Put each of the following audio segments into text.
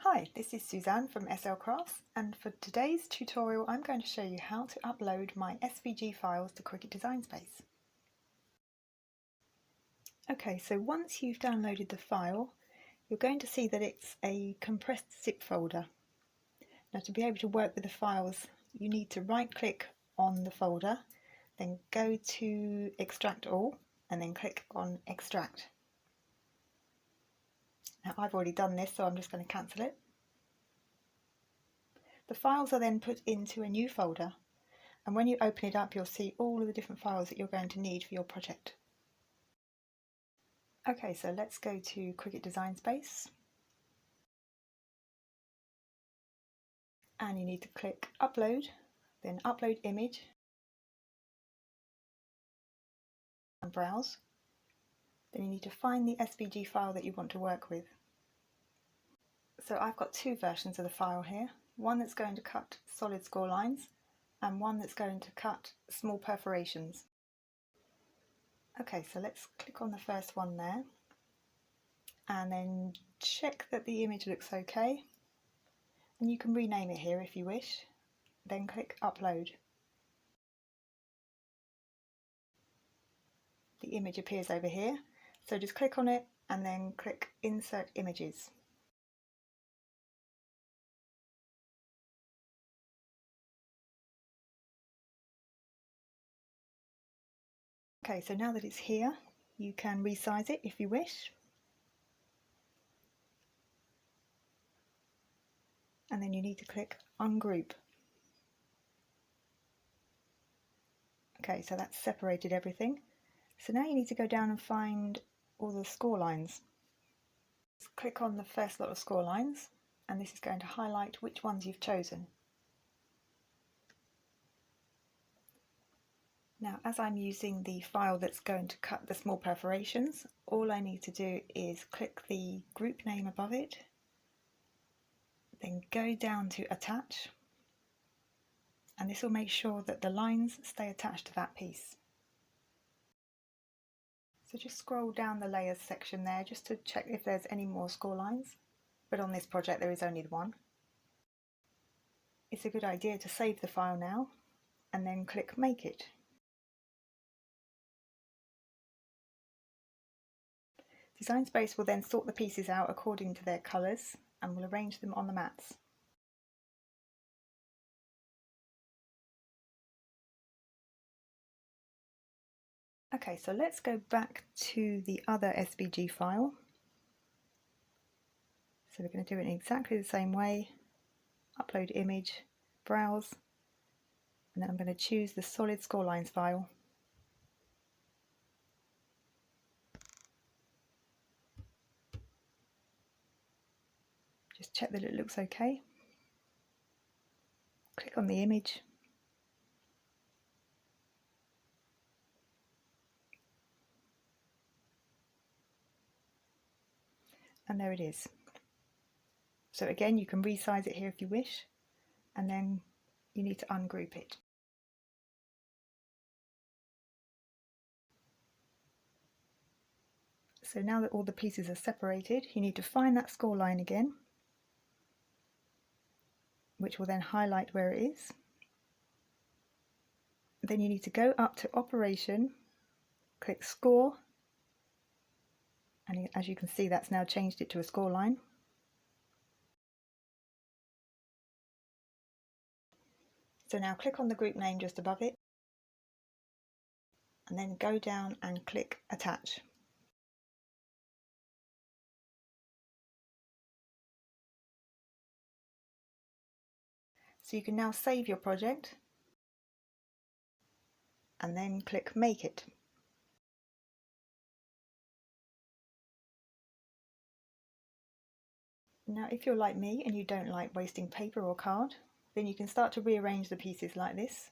Hi, this is Suzanne from SL Crafts, and for today's tutorial I'm going to show you how to upload my SVG files to Cricut Design Space. Okay, so once you've downloaded the file, you're going to see that it's a compressed zip folder. Now, to be able to work with the files, you need to right click on the folder, then go to Extract All, and then click on Extract. Now, I've already done this, so I'm just going to cancel it. The files are then put into a new folder, and when you open it up you'll see all of the different files that you're going to need for your project. Okay, so let's go to Cricut Design Space, and you need to click Upload, then Upload Image and Browse. Then you need to find the SVG file that you want to work with. So I've got two versions of the file here, one that's going to cut solid score lines and one that's going to cut small perforations. Okay, so let's click on the first one there and then check that the image looks okay, and you can rename it here if you wish. Then click Upload. The image appears over here, so just click on it and then click Insert Images. Okay, so now that it's here, you can resize it if you wish. And then you need to click Ungroup. Okay, so that's separated everything. So now you need to go down and find all the score lines. Just click on the first lot of score lines, and this is going to highlight which ones you've chosen. Now, as I'm using the file that's going to cut the small perforations, all I need to do is click the group name above it, then go down to Attach, and this will make sure that the lines stay attached to that piece. So just scroll down the layers section there just to check if there's any more score lines, but on this project there is only the one. It's a good idea to save the file now and then click Make It. Design Space will then sort the pieces out according to their colours and will arrange them on the mats. Okay, so let's go back to the other SVG file. So we're going to do it in exactly the same way. Upload image, browse, and then I'm going to choose the solid score lines file. Just check that it looks okay. Click on the image. And there it is. So again, you can resize it here if you wish, and then you need to ungroup it. So now that all the pieces are separated, you need to find that score line again, which will then highlight where it is. Then you need to go up to Operation, click Score, and as you can see that's now changed it to a score line. So now click on the group name just above it, and then go down and click Attach. So you can now save your project and then click Make It. Now, if you're like me and you don't like wasting paper or card, then you can start to rearrange the pieces like this.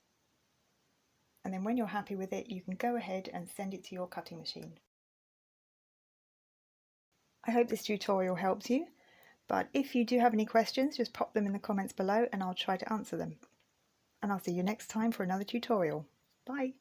And then when you're happy with it, you can go ahead and send it to your cutting machine. I hope this tutorial helps you, but if you do have any questions, just pop them in the comments below and I'll try to answer them. And I'll see you next time for another tutorial. Bye!